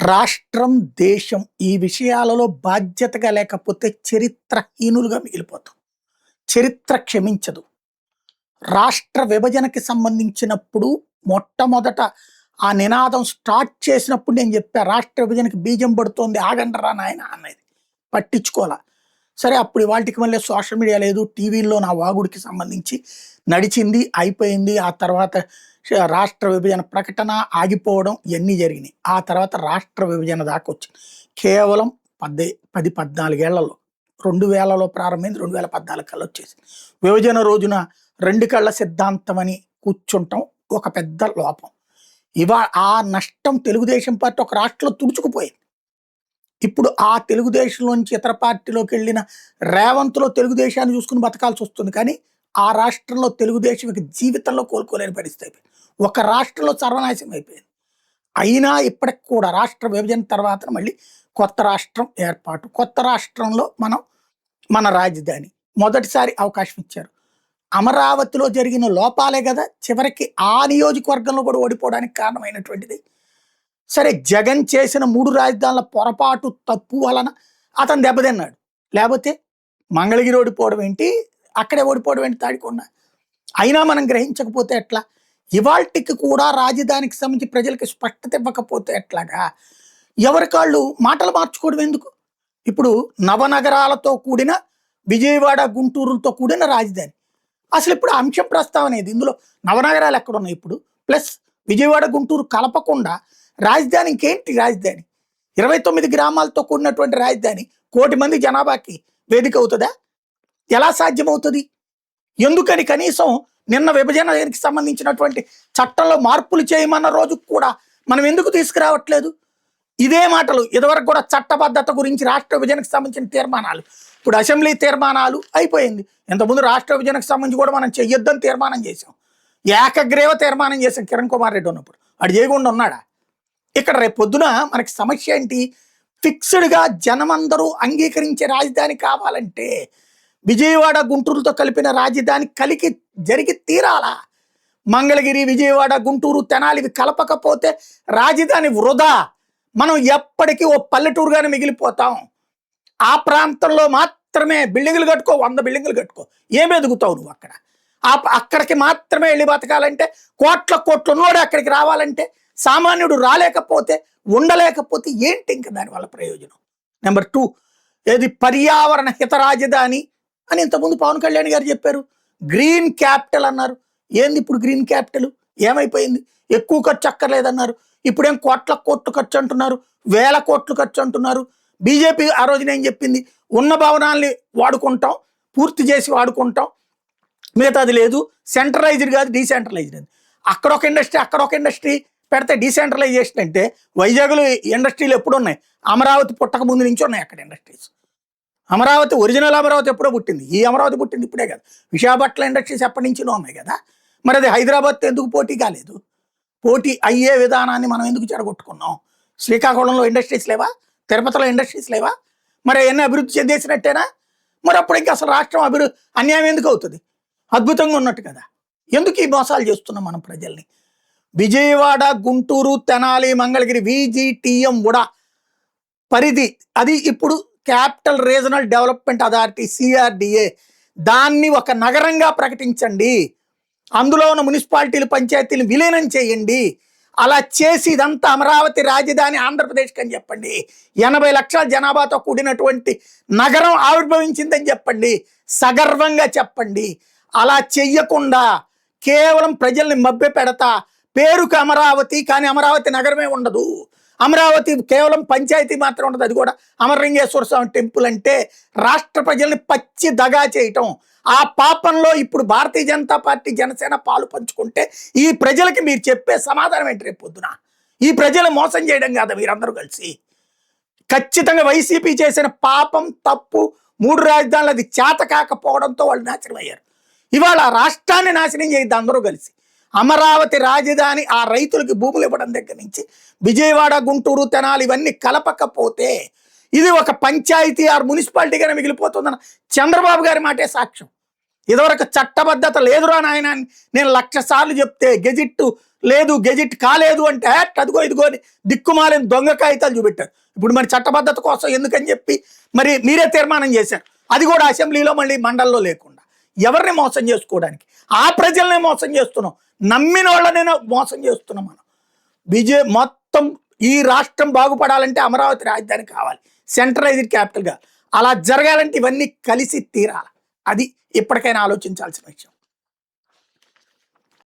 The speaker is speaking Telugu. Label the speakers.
Speaker 1: రాష్ట్రం, దేశం ఈ విషయాలలో బాధ్యతగా లేకపోతే చరిత్రహీనులుగా మిగిలిపోతాం. చరిత్ర క్షమించదు. రాష్ట్ర విభజనకి సంబంధించినప్పుడు మొట్టమొదట ఆ నినాదం స్టార్ట్ చేసినప్పుడు నేను చెప్పా, రాష్ట్ర విభజనకి బీజం పడుతోంది ఆగండ్రా నాయన అనేది. పట్టించుకోవాల. సరే అప్పుడు ఇవాల్టికి మళ్ళీ సోషల్ మీడియా లేదు, టీవీల్లో నా వాగుడికి సంబంధించి నడిచింది, అయిపోయింది. ఆ తర్వాత రాష్ట్ర విభజన ప్రకటన ఆగిపోవడం ఇవన్నీ జరిగినాయి. ఆ తర్వాత రాష్ట్ర విభజన దాకా వచ్చింది. కేవలం 14 ఏళ్లలో 2000లో ప్రారంభమైంది, 2014 కల్లా వచ్చేసింది. విభజన రోజున 2 కళ్ళ సిద్ధాంతం అని కూర్చుంటాం ఒక పెద్ద లోపం. ఆ నష్టం తెలుగుదేశం పార్టీ ఒక రాష్ట్రంలో తుడుచుకుపోయింది. ఇప్పుడు ఆ తెలుగుదేశంలోంచి ఇతర పార్టీలోకి వెళ్ళిన రేవంత్లో తెలుగుదేశాన్ని చూసుకుని బతకాల్సి వస్తుంది. కానీ ఆ రాష్ట్రంలో తెలుగుదేశం ఇక జీవితంలో కోలుకోలేని పరిస్థితి అయిపోయింది. ఒక రాష్ట్రంలో సర్వనాశనం అయిపోయింది. అయినా ఇప్పటికి కూడా రాష్ట్ర విభజన తర్వాత మళ్ళీ కొత్త రాష్ట్రం ఏర్పాటు, కొత్త రాష్ట్రంలో మన రాజధాని మొదటిసారి అవకాశం ఇచ్చారు. అమరావతిలో జరిగిన లోపాలే కదా చివరికి ఆ నియోజకవర్గంలో కూడా ఓడిపోవడానికి కారణమైనటువంటిది. సరే జగన్ చేసిన 3 రాజధానుల పొరపాటు తప్పు వలన అతను దెబ్బతిన్నాడు. లేకపోతే మంగళగిరి ఓడిపోవడం ఏంటి, అక్కడే ఓడిపోవడం ఏంటి తాడికొండ. అయినా మనం గ్రహించకపోతే ఎట్లా? ఇవాల్టికి కూడా రాజధానికి సంబంధించి ప్రజలకు స్పష్టత ఇవ్వకపోతే ఎట్లాగా? ఎవరికాళ్ళు మాటలు మార్చుకోవడం ఎందుకు? ఇప్పుడు నవనగరాలతో కూడిన విజయవాడ, గుంటూరుతో కూడిన రాజధాని. అసలు ఇప్పుడు అంశం ప్రస్తావన ఏది? ఇందులో నవనగరాలు ఎక్కడున్నాయి ఇప్పుడు? ప్లస్ విజయవాడ, గుంటూరు కలపకుండా రాజధాని ఇంకేంటి రాజధాని? 29 గ్రామాలతో కూడినటువంటి రాజధాని 1 కోటి మంది జనాభాకి వేదిక అవుతుందా? ఎలా సాధ్యమవుతుంది? ఎందుకని కనీసం నిన్న విభజనకి సంబంధించినటువంటి చట్టంలో మార్పులు చేయమన్న రోజుకు కూడా మనం ఎందుకు తీసుకురావట్లేదు? ఇదే మాటలు ఇదివరకు కూడా చట్టబద్ధత గురించి రాష్ట్ర విభజనకు సంబంధించిన తీర్మానాలు, ఇప్పుడు అసెంబ్లీ తీర్మానాలు అయిపోయింది. ఇంతకుముందు రాష్ట్ర విభజనకు సంబంధించి కూడా మనం చెయ్యొద్దని తీర్మానం చేసాం. ఏకగ్రీవ తీర్మానం చేసాం కిరణ్ కుమార్ రెడ్డి ఉన్నప్పుడు. అటు చేయకుండా ఉన్నాడా? ఇక్కడ రేపు పొద్దున మనకి సమస్య ఏంటి? ఫిక్స్డ్గా జనమందరూ అంగీకరించే రాజధాని కావాలంటే విజయవాడ, గుంటూరుతో కలిపిన రాజధాని జరిగి తీరాలా? మంగళగిరి, విజయవాడ, గుంటూరు, తెనాలి కలపకపోతే రాజధాని వృధా. మనం ఎప్పటికీ ఓ పల్లెటూరుగానే మిగిలిపోతాం. ఆ ప్రాంతంలో మాత్రమే బిల్డింగులు కట్టుకో, 100 బిల్డింగులు కట్టుకో, ఏం ఎదుగుతావు నువ్వు అక్కడ? అక్కడికి మాత్రమే వెళ్ళి బతకాలంటే కోట్ల ఉన్నోడు అక్కడికి రావాలంటే సామాన్యుడు రాలేకపోతే, ఉండలేకపోతే ఏంటి ఇంకా దానివల్ల ప్రయోజనం? నెంబర్ 2, ఏది పర్యావరణ హిత రాజధాని అని ఇంతకుముందు పవన్ కళ్యాణ్ గారు చెప్పారు. గ్రీన్ క్యాపిటల్ అన్నారు. ఏంది ఇప్పుడు గ్రీన్ క్యాపిటల్? ఏమైపోయింది? ఎక్కువ ఖర్చు అక్కర్లేదన్నారు. ఇప్పుడేం కోట్లు ఖర్చు అంటున్నారు, 1000 కోట్లు ఖర్చు అంటున్నారు. బీజేపీ ఆ రోజున ఏం చెప్పింది? ఉన్న భవనాల్ని వాడుకుంటాం, పూర్తి చేసి వాడుకుంటాం, మిగతాది లేదు. సెంట్రలైజ్డ్ కాదు, డీసెంట్రలైజ్డ్ అని. అక్కడ ఒక ఇండస్ట్రీ పెడితే డీసెంట్రలైజేషన్ అంటే వైజాగ్లో ఇండస్ట్రీలు ఎప్పుడు ఉన్నాయి? అమరావతి పుట్టక ముందు నుంచి ఉన్నాయి అక్కడ ఇండస్ట్రీస్. అమరావతి ఒరిజినల్ అమరావతి ఎప్పుడో పుట్టింది, ఈ అమరావతి పుట్టింది ఇప్పుడే కదా. విశాఖపట్నం ఇండస్ట్రీస్ ఎప్పటి నుంచినో ఉన్నాయి కదా. మరి అది హైదరాబాద్తో ఎందుకు పోటీ కాలేదు? పోటీ అయ్యే విధానాన్ని మనం ఎందుకు చెడగొట్టుకున్నాం? శ్రీకాకుళంలో ఇండస్ట్రీస్ లేవా? తిరుపతిలో ఇండస్ట్రీస్ లేవా? మరి అవన్నీ అభివృద్ధి చెందేసినట్టేనా? మరి అప్పుడు ఇంకా అసలు రాష్ట్రం అన్యాయం ఎందుకు అవుతుంది? అద్భుతంగా ఉన్నట్టు కదా. ఎందుకు ఈ మోసాలు చేస్తున్నాం మనం ప్రజల్ని? విజయవాడ, గుంటూరు, తెనాలి, మంగళగిరి VGTM కూడా పరిధి అది ఇప్పుడు capital regional development authority CRDA. దాన్ని ఒక నగరంగా ప్రకటించండి. అందులో ఉన్న మున్సిపాలిటీలు, పంచాయతీలు విలీనం చేయండి. అలా చేసి ఇదంతా అమరావతి రాజధాని ఆంధ్రప్రదేశ్కి అని చెప్పండి. 80 లక్షల జనాభాతో కూడినటువంటి నగరం ఆవిర్భవించిందని చెప్పండి. సగర్వంగా చెప్పండి. అలా చెయ్యకుండా కేవలం ప్రజల్ని మభ్య పెడతా, పేరుకు అమరావతి కానీ అమరావతి నగరమే ఉండదు. అమరావతి కేవలం పంచాయతీ మాత్రం ఉండదు. అది కూడా అమరలింగేశ్వర స్వామి టెంపుల్ అంటే రాష్ట్ర ప్రజల్ని పచ్చి దగా చేయటం. ఆ పాపంలో ఇప్పుడు భారతీయ జనతా పార్టీ, జనసేన పాలు పంచుకుంటే ఈ ప్రజలకి మీరు చెప్పే సమాధానం ఏంటి రేపు పొద్దున? ఈ ప్రజలు మోసం చేయడం కాదా మీరందరూ కలిసి? ఖచ్చితంగా వైసీపీ చేసిన పాపం, తప్పు, 3 రాజధానులు అది చేత కాకపోవడంతో వాళ్ళు నాశనం అయ్యారు. ఇవాళ రాష్ట్రాన్ని నాశనం చేయద్దు అందరూ కలిసి. అమరావతి రాజధాని ఆ రైతులకి భూములు ఇవ్వడం దగ్గర నుంచి విజయవాడ, గుంటూరు, తెనాలి ఇవన్నీ కలపకపోతే ఇది ఒక పంచాయతీ ఆర్ మున్సిపాలిటీగానే మిగిలిపోతుందన్న చంద్రబాబు గారి మాటే సాక్ష్యం. ఇదివరకు చట్టబద్ధత లేదురా నాయన అని నేను 1,00,000 సార్లు చెప్తే గెజిట్ లేదు, గెజిట్ కాలేదు అంటే అదిగో ఇదిగో అని దిక్కుమాలిన దొంగ కాగితాలు చూపెట్టారు. ఇప్పుడు మరి చట్టబద్ధత కోసం ఎందుకని చెప్పి మరి మీరే తీర్మానం చేశారు. అది కూడా అసెంబ్లీలో మళ్ళీ మండల్లో లేకుండా. ఎవరిని మోసం చేసుకోవడానికి? ఆ ప్రజల్నే మోసం చేస్తున్నాం, నమ్మిన వాళ్ళనే మోసం చేస్తున్నాం మనం. మొత్తం ఈ రాష్ట్రం బాగుపడాలంటే అమరావతి రాజధాని కావాలి, సెంట్రలైజ్డ్ క్యాపిటల్గా. అలా జరగాలంటే ఇవన్నీ కలిసి తీరాలి. అది ఇప్పటికైనా ఆలోచించాల్సిన విషయం.